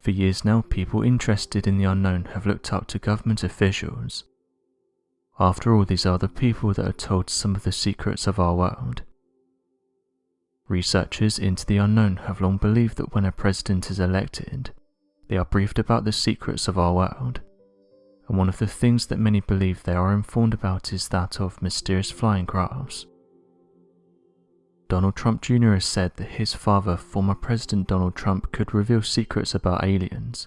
For years now, people interested in the unknown have looked up to government officials. After all, these are the people that are told some of the secrets of our world. Researchers into the unknown have long believed that when a president is elected, they are briefed about the secrets of our world, and one of the things that many believe they are informed about is that of mysterious flying crafts. Donald Trump Jr. has said that his father, former President Donald Trump, could reveal secrets about aliens,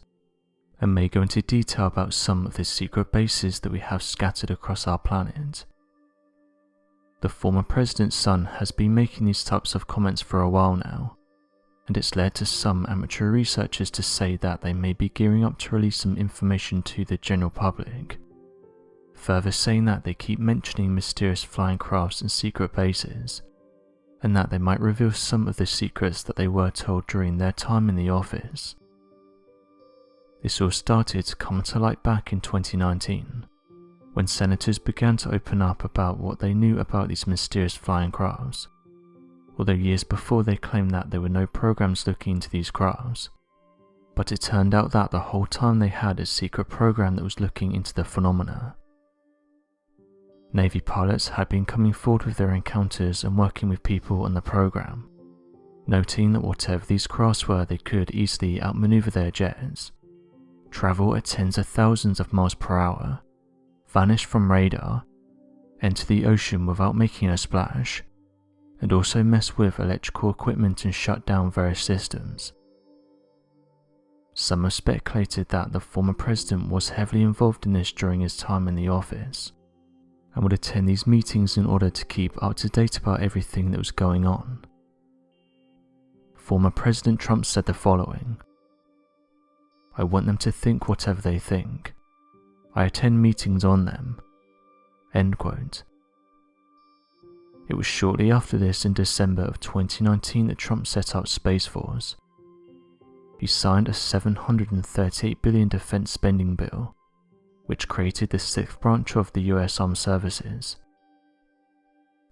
and may go into detail about some of the secret bases that we have scattered across our planet. The former president's son has been making these types of comments for a while now, and it's led to some amateur researchers to say that they may be gearing up to release some information to the general public, further saying that they keep mentioning mysterious flying crafts and secret bases, and that they might reveal some of the secrets that they were told during their time in the office. This all started to come to light back in 2019, when senators began to open up about what they knew about these mysterious flying crafts, although years before they claimed that there were no programs looking into these crafts. But it turned out that the whole time they had a secret program that was looking into the phenomena. Navy pilots had been coming forward with their encounters and working with people on the program, noting that whatever these crafts were, they could easily outmaneuver their jets, travel at tens of thousands of miles per hour, vanish from radar, enter the ocean without making a splash, and also mess with electrical equipment and shut down various systems. Some have speculated that the former president was heavily involved in this during his time in the office, and would attend these meetings in order to keep up to date about everything that was going on. Former President Trump said the following: "I want them to think whatever they think. I attend meetings on them." End quote. It was shortly after this, in December of 2019, that Trump set up Space Force. He signed a $738 billion defense spending bill, which created the sixth branch of the US Armed Services.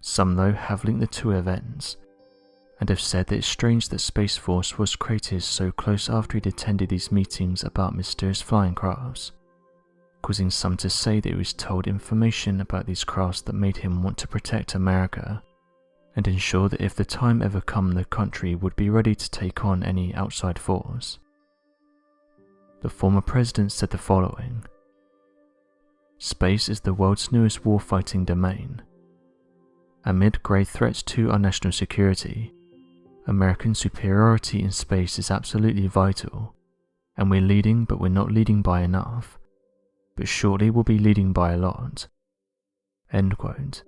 Some, though, have linked the two events, and have said that it's strange that Space Force was created so close after he'd attended these meetings about mysterious flying crafts, causing some to say that he was told information about these crafts that made him want to protect America, and ensure that if the time ever come, the country would be ready to take on any outside force. The former president said the following: "Space is the world's newest warfighting domain. Amid grave threats to our national security, American superiority in space is absolutely vital, and we're leading, but we're not leading by enough, but shortly we'll be leading by a lot." End quote.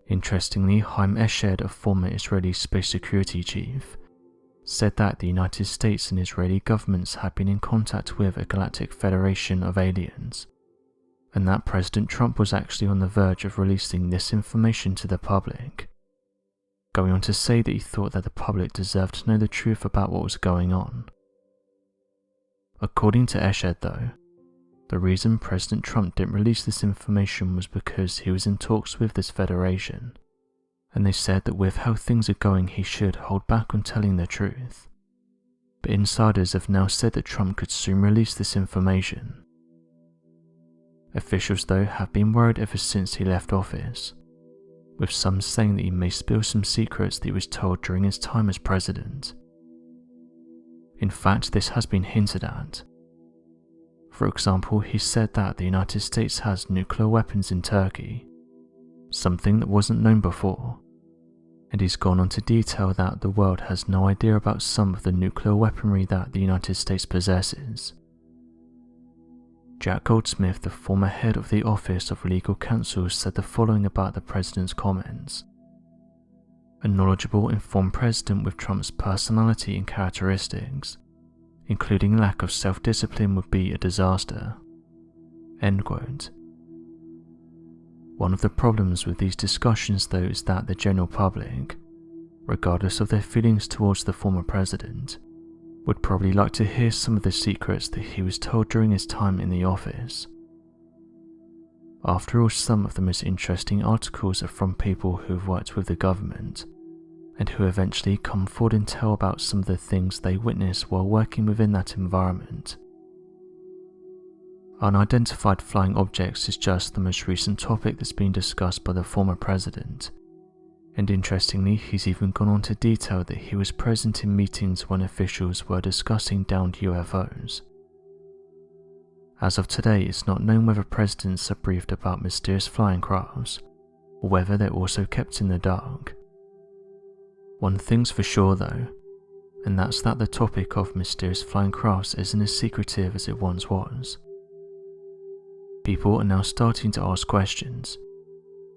Interestingly, Haim Eshed, a former Israeli space security chief, said that the United States and Israeli governments had been in contact with a galactic federation of aliens, and that President Trump was actually on the verge of releasing this information to the public, going on to say that he thought that the public deserved to know the truth about what was going on. According to Eshed, though, the reason President Trump didn't release this information was because he was in talks with this federation, and they said that with how things are going he should hold back on telling the truth. But insiders have now said that Trump could soon release this information. Officials, though, have been worried ever since he left office, with some saying that he may spill some secrets that he was told during his time as president. In fact, this has been hinted at. For example, he said that the United States has nuclear weapons in Turkey, something that wasn't known before, and he's gone on to detail that the world has no idea about some of the nuclear weaponry that the United States possesses. Jack Goldsmith, the former head of the Office of Legal Counsel, said the following about the president's comments: "A knowledgeable, informed president with Trump's personality and characteristics, including lack of self-discipline, would be a disaster." End quote. One of the problems with these discussions, though, is that the general public, regardless of their feelings towards the former president, would probably like to hear some of the secrets that he was told during his time in the office. After all, some of the most interesting articles are from people who have worked with the government, and who eventually come forward and tell about some of the things they witnessed while working within that environment. Unidentified flying objects is just the most recent topic that's been discussed by the former president, and interestingly, he's even gone on to detail that he was present in meetings when officials were discussing downed UFOs. As of today, it's not known whether presidents are briefed about mysterious flying crafts, or whether they're also kept in the dark. One thing's for sure though, and that's that the topic of mysterious flying crafts isn't as secretive as it once was. People are now starting to ask questions,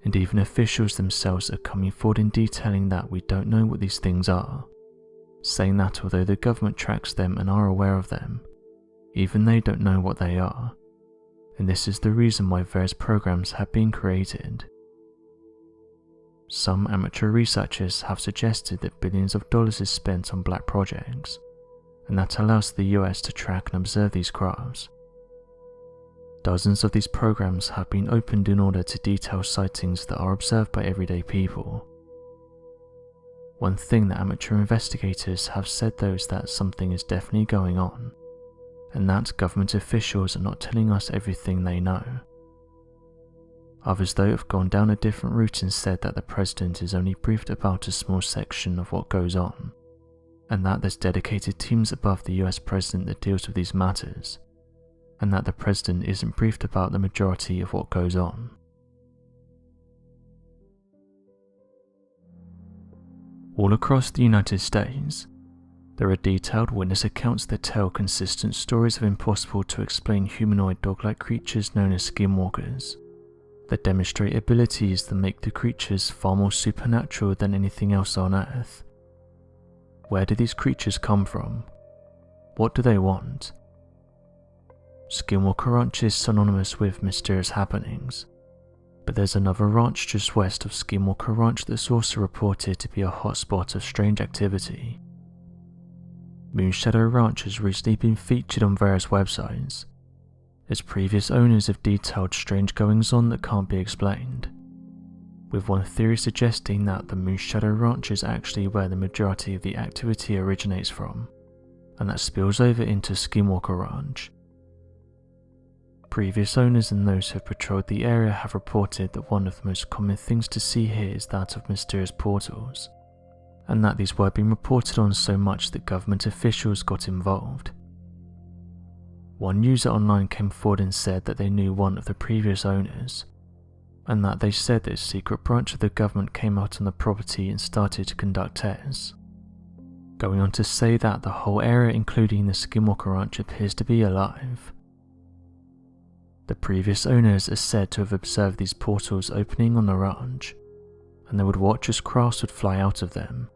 and even officials themselves are coming forward and detailing that we don't know what these things are, saying that although the government tracks them and are aware of them, even they don't know what they are, and this is the reason why various programs have been created. Some amateur researchers have suggested that billions of dollars is spent on black projects, and that allows the US to track and observe these crafts. Dozens of these programs have been opened in order to detail sightings that are observed by everyday people. One thing that amateur investigators have said though is that something is definitely going on, and that government officials are not telling us everything they know. Others though have gone down a different route and said that the president is only briefed about a small section of what goes on, and that there's dedicated teams above the US president that deals with these matters, and that the president isn't briefed about the majority of what goes on. All across the United States, there are detailed witness accounts that tell consistent stories of impossible to explain humanoid dog-like creatures known as skinwalkers, that demonstrate abilities that make the creatures far more supernatural than anything else on Earth. Where do these creatures come from? What do they want? Skinwalker Ranch is synonymous with mysterious happenings, but there's another ranch just west of Skinwalker Ranch that's also reported to be a hotspot of strange activity. Moonshadow Ranch has recently been featured on various websites, as previous owners have detailed strange goings-on that can't be explained, with one theory suggesting that the Moonshadow Ranch is actually where the majority of the activity originates from, and that spills over into Skinwalker Ranch. Previous owners and those who have patrolled the area have reported that one of the most common things to see here is that of mysterious portals, and that these were being reported on so much that government officials got involved. One user online came forward and said that they knew one of the previous owners, and that they said that a secret branch of the government came out on the property and started to conduct tests, going on to say that the whole area including the Skinwalker Ranch appears to be alive. The previous owners are said to have observed these portals opening on the ranch, and they would watch as crafts would fly out of them,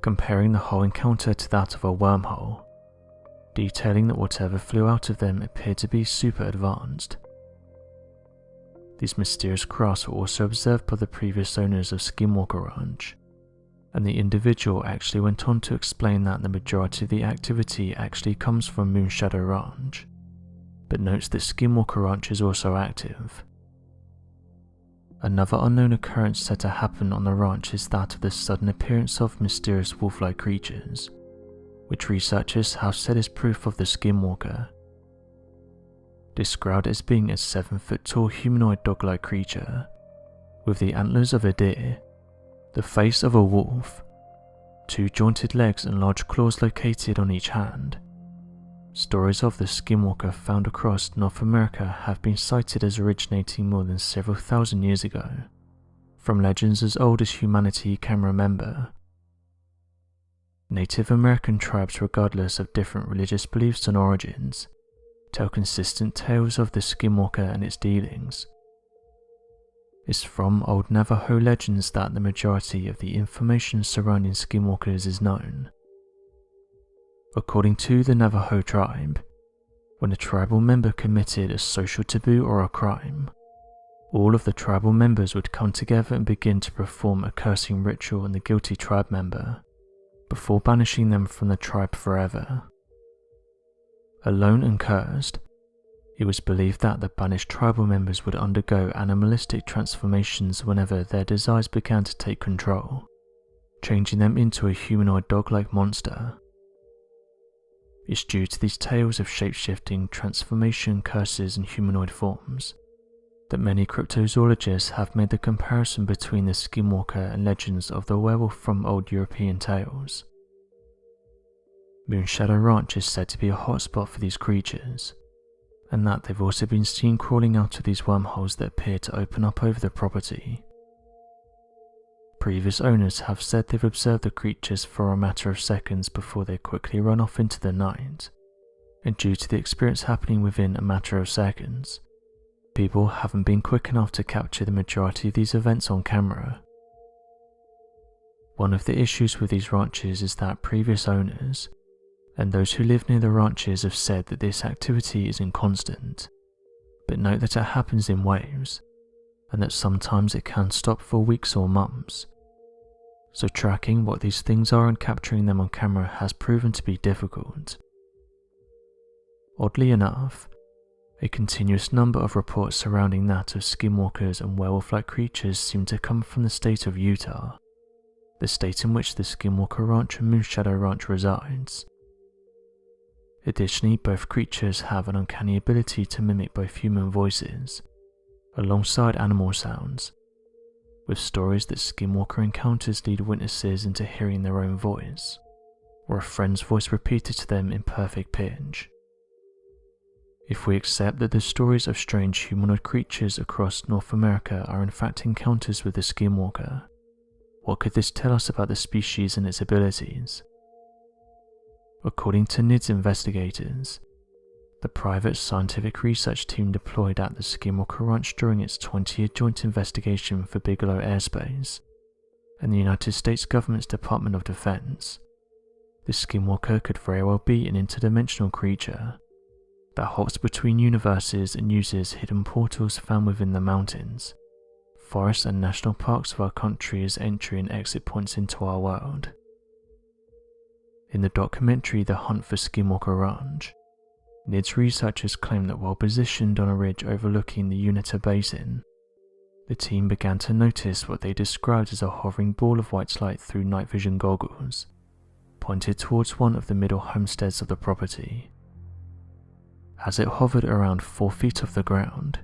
comparing the whole encounter to that of a wormhole, detailing that whatever flew out of them appeared to be super advanced. These mysterious crafts were also observed by the previous owners of Skinwalker Ranch, and the individual actually went on to explain that the majority of the activity actually comes from Moonshadow Ranch, but notes that Skinwalker Ranch is also active. Another unknown occurrence said to happen on the ranch is that of the sudden appearance of mysterious wolf-like creatures, which researchers have said is proof of the Skinwalker. Described as being a 7-foot-tall humanoid dog-like creature, with the antlers of a deer, the face of a wolf, 2 jointed legs and large claws located on each hand. Stories of the Skinwalker found across North America have been cited as originating more than several thousand years ago, from legends as old as humanity can remember. Native American tribes, regardless of different religious beliefs and origins, tell consistent tales of the Skinwalker and its dealings. It's from old Navajo legends that the majority of the information surrounding Skinwalkers is known. According to the Navajo tribe, when a tribal member committed a social taboo or a crime, all of the tribal members would come together and begin to perform a cursing ritual on the guilty tribe member, before banishing them from the tribe forever. Alone and cursed, it was believed that the banished tribal members would undergo animalistic transformations whenever their desires began to take control, changing them into a humanoid dog-like monster. It's due to these tales of shape-shifting, transformation, curses and humanoid forms that many cryptozoologists have made the comparison between the Skinwalker and legends of the werewolf from old European tales. Moonshadow Ranch is said to be a hotspot for these creatures, and that they've also been seen crawling out of these wormholes that appear to open up over the property. Previous owners have said they've observed the creatures for a matter of seconds before they quickly run off into the night, and due to the experience happening within a matter of seconds, people haven't been quick enough to capture the majority of these events on camera. One of the issues with these ranches is that previous owners and those who live near the ranches have said that this activity isn't constant, but note that it happens in waves, and that sometimes it can stop for weeks or months. So tracking what these things are and capturing them on camera has proven to be difficult. Oddly enough, a continuous number of reports surrounding that of skinwalkers and werewolf-like creatures seem to come from the state of Utah, the state in which the Skinwalker Ranch and Moonshadow Ranch resides. Additionally, both creatures have an uncanny ability to mimic both human voices, alongside animal sounds, with stories that Skinwalker encounters lead witnesses into hearing their own voice, or a friend's voice repeated to them in perfect pitch. If we accept that the stories of strange humanoid creatures across North America are in fact encounters with the Skinwalker, what could this tell us about the species and its abilities? According to NIDS investigators, the private scientific research team deployed at the Skinwalker Ranch during its 20-year joint investigation for Bigelow Airspace and the United States government's Department of Defense, the Skinwalker could very well be an interdimensional creature that hops between universes and uses hidden portals found within the mountains, forests and national parks of our country as entry and exit points into our world. In the documentary The Hunt for Skinwalker Ranch, NIDS researchers claim that while positioned on a ridge overlooking the Uinta Basin, the team began to notice what they described as a hovering ball of white light through night vision goggles, pointed towards one of the middle homesteads of the property. As it hovered around 4 feet off the ground,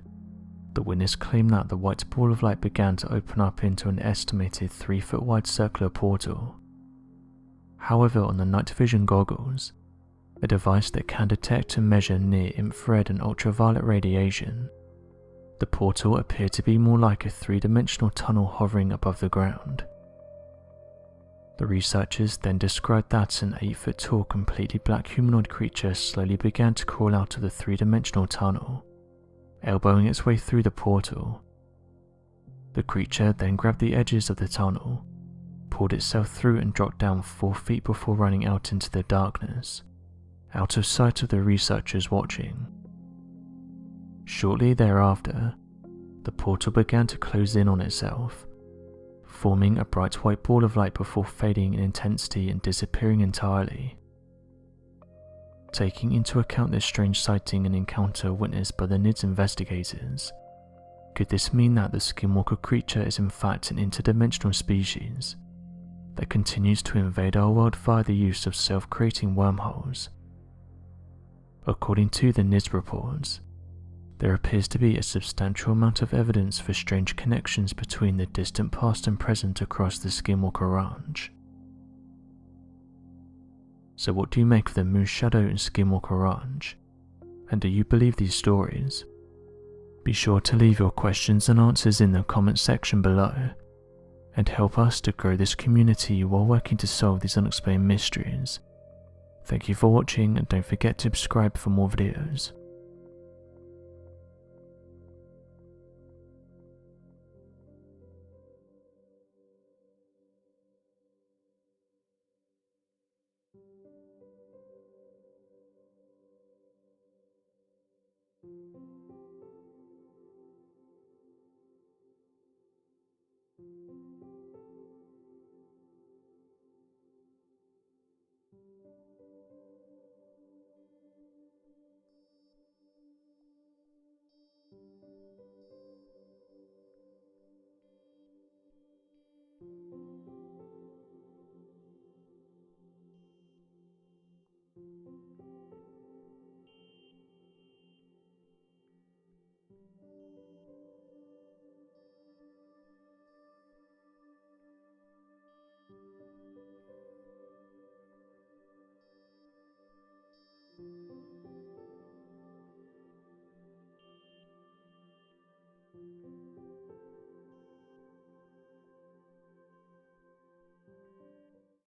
the witness claimed that the white ball of light began to open up into an estimated 3-foot wide circular portal. However, on the night vision goggles, a device that can detect and measure near-infrared and ultraviolet radiation, the portal appeared to be more like a 3-dimensional tunnel hovering above the ground. The researchers then described that an 8-foot tall completely black humanoid creature slowly began to crawl out of the 3-dimensional tunnel, elbowing its way through the portal. The creature then grabbed the edges of the tunnel, pulled itself through and dropped down 4 feet before running out into the darkness, out of sight of the researchers watching. Shortly thereafter, the portal began to close in on itself, forming a bright white ball of light before fading in intensity and disappearing entirely. Taking into account this strange sighting and encounter witnessed by the NIDS investigators, could this mean that the Skinwalker creature is in fact an interdimensional species that continues to invade our world via the use of self-creating wormholes? According to the NIDS reports, there appears to be a substantial amount of evidence for strange connections between the distant past and present across the Skinwalker Ranch. So what do you make of the Moonshadow and Skinwalker Ranch? And do you believe these stories? Be sure to leave your questions and answers in the comments section below, and help us to grow this community while working to solve these unexplained mysteries. Thank you for watching, and don't forget to subscribe for more videos.